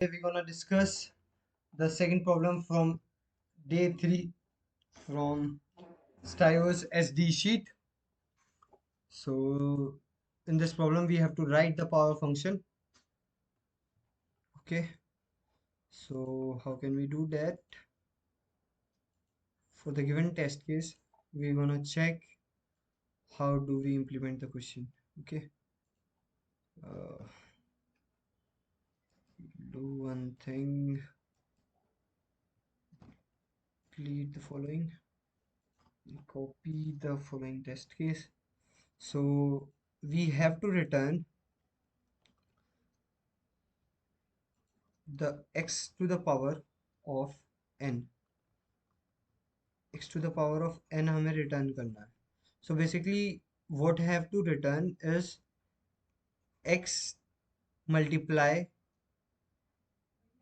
Today we're gonna discuss the second problem from day 3 from Styro's SDE sheet. So in this problem we have to write the power function. Okay, so how can we do that? For the given test case, we're gonna check how do we implement the question. Okay, uh, do one thing, complete the following, copy the following test case. So we have to return the x to the power of n. X to the power of n हमें return करना है. So basically what have to return is x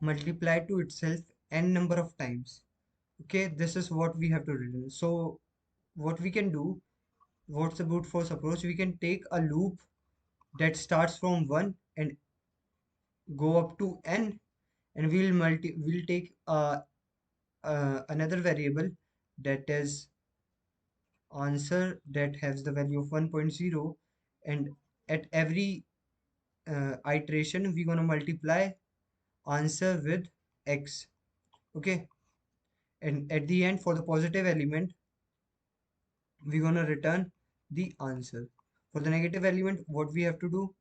multiply to itself n number of times. Okay, this is what we have to return. So what we can do, what's the brute force approach, we can take a loop that starts from 1 and go up to n, and we'll take another variable that is answer that has the value of 1.0, and at every iteration we're gonna multiply answer with x. Okay, and at the end for the positive element we're gonna return the answer. For the negative element, what we have to do,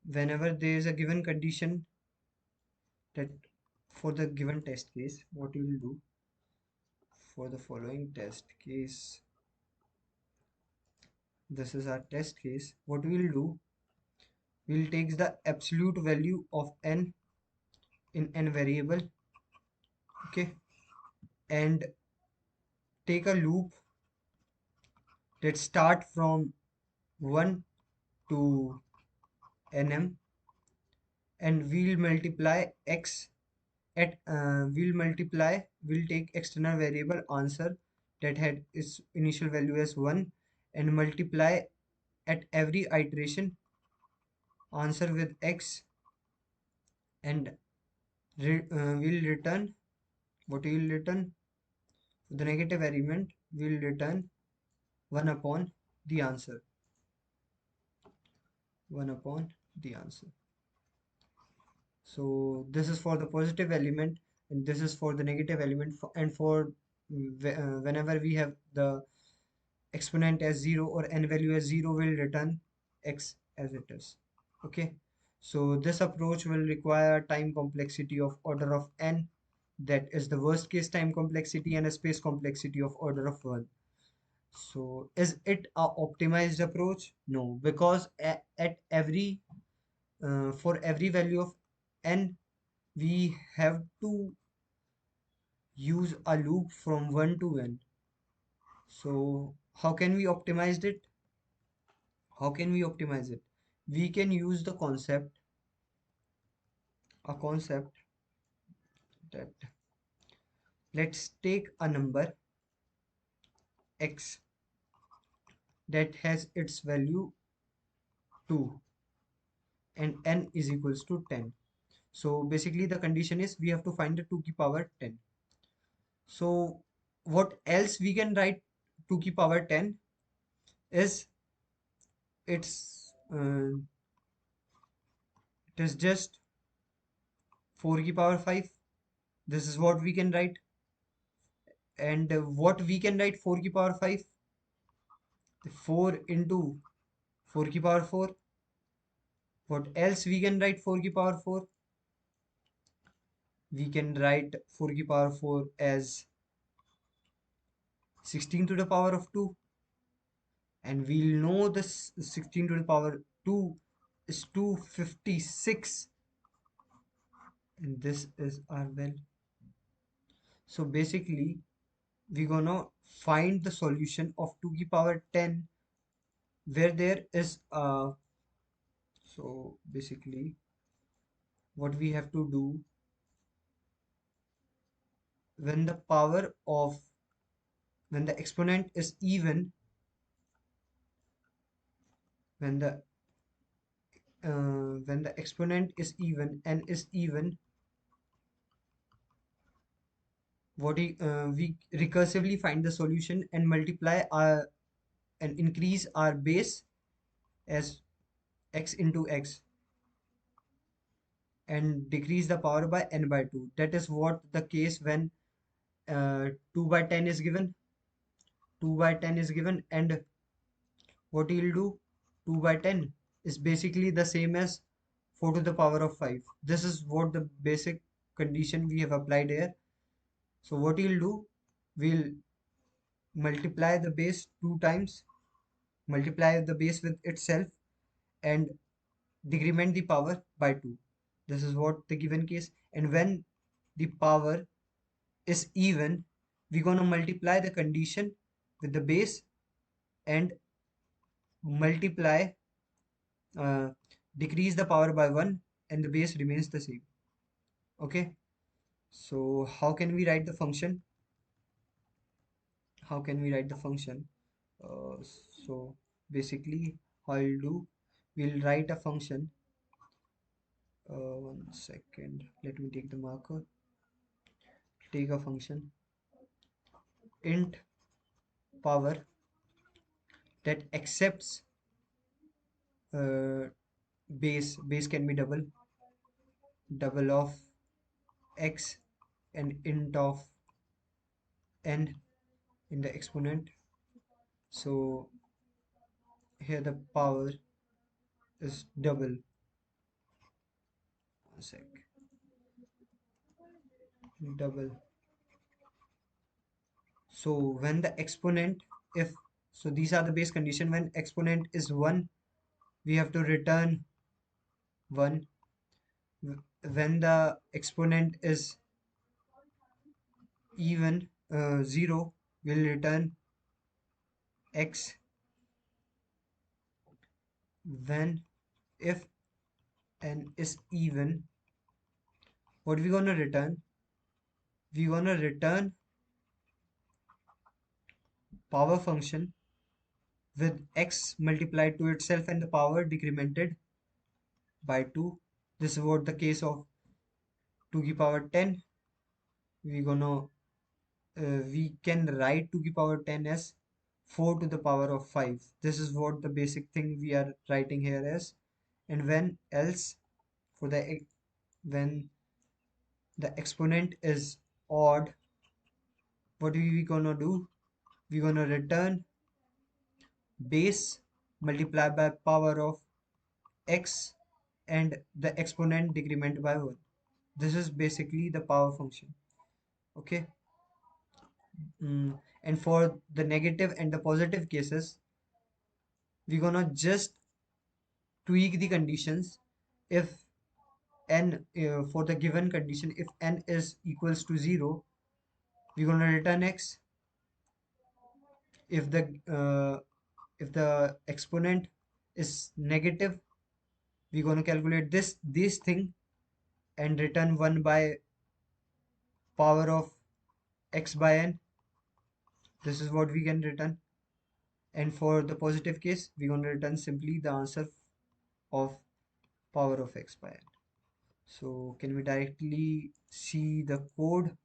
whenever there is a given condition, that for the given test case, what we will do, for the following test case, this is our test case, what we will do, we'll take the absolute value of n in n variable. Okay, and take a loop that start from 1 to nm, and we'll multiply x at we'll take external variable answer that had its initial value as 1, and multiply at every iteration answer with x, and we'll return, what we will return, the negative element will return 1 upon the answer. 1 upon the answer. So this is for the positive element, and this is for the negative element, and for whenever we have the exponent as 0 or n value as 0, will return x as it is. Okay, so this approach will require time complexity of order of n, that is the worst case time complexity, and a space complexity of order of 1. So is it a optimized approach? No, because at every for every value of n we have to use a loop from 1 to n. So how can we optimize it? We can use the concept that, let's take a number x that has its value 2 and n is equals to 10. So basically the condition is we have to find the 2 की power 10. So what else we can write 2 की power 10 is, it is just 4 की power 5. This is what we can write. And what we can write 4 की power 5, 4 into 4 की power 4. What else we can write 4 की power 4? We can write 4 की power 4 as 16 to the power of 2, and we'll know this 16 to the power 2 is 256, and this is our value. So basically we're gonna find the solution of 2 की power 10 where there is a, so basically what we have to do, when the power of, when the exponent is even, when the exponent is even, n is even, we recursively find the solution and multiply our and increase our base as x into x and decrease the power by n by 2. That is what the case when 2 by 10 is given. 2 by 10 is given, and what you'll do, 2 by 10 is basically the same as 4 to the power of 5. This is what the basic condition we have applied here. So what you'll do, we'll multiply the base 2 times, multiply the base with itself, and decrement the power by 2. This is what the given case. And when the power is even, we're going to multiply the condition with the base and multiply, uh, decrease the power by 1, and the base remains the same. Okay, so how can we write the function? How can we write the function? uh, so basically how I'll do, we'll write a function. 1 second, let me take the marker. Take a function int power that accepts uh, base can be double of x and int of n in the exponent. So here the power is double. 1 sec, double. So when the exponent, if so these are the base condition, when exponent is 1 we have to return 1. When the exponent is even 0, we'll return x. When if n is even, what we gonna return, we gonna return power function with x multiplied to itself and the power decremented by 2. This is what the case of 2 to the power 10. We gonna we can write 2 to the power 10 as 4 to the power of 5. This is what the basic thing we are writing here as. And when else, for the when the exponent is odd, what we gonna do, we gonna return base multiplied by power of x and the exponent decrement by 1. This is basically the power function. Okay. And for the negative and the positive cases, we're gonna just tweak the conditions. If n for the given condition, if n is equals to 0, we're gonna return x. If the exponent is negative, we're gonna calculate this thing and return 1 by power of x by n. This is what we can return. And for the positive case, we're going to return simply the answer of power of x by n. So can we directly see the code?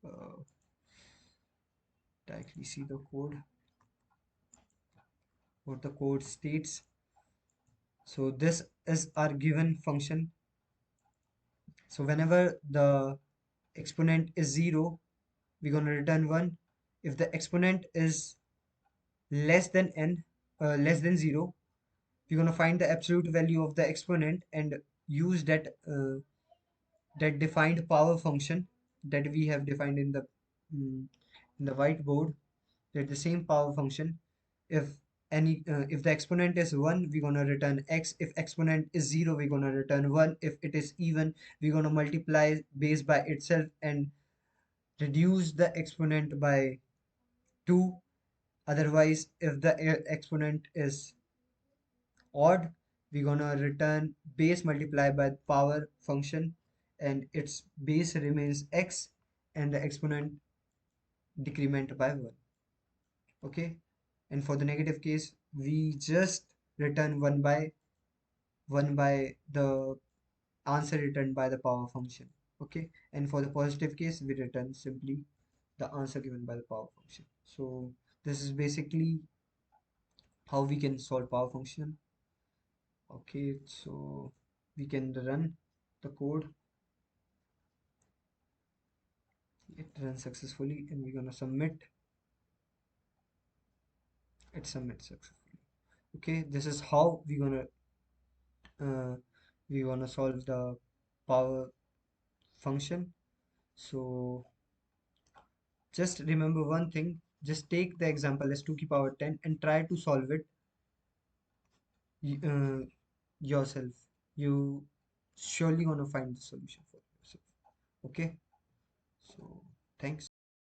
Uh, Directly see the code, what the code states. So this is our given function. So whenever the exponent is 0, we're going to return 1. If the exponent is less than n, less than 0, we're going to find the absolute value of the exponent and use that defined power function that we have defined in the whiteboard. That the same power function. If if the exponent is 1, we're gonna return x. If exponent is 0, we're gonna return 1. If it is even, we're gonna multiply base by itself and reduce the exponent by 2. Otherwise, if the exponent is odd, we're gonna return base multiplied by power function and its base remains x and the exponent decrement by 1. Okay, and for the negative case, we just return 1 by the answer returned by the power function. Okay, and for the positive case, we return simply the answer given by the power function. So this is basically how we can solve power function. Okay, so we can run the code. It runs successfully and we're gonna submit. It submits successfully. Okay, this is how uh, we gonna solve the power function. So just remember one thing, just take the example as 2 to the power 10 and try to solve it yourself. You surely gonna find the solution for yourself. Okay, so thanks.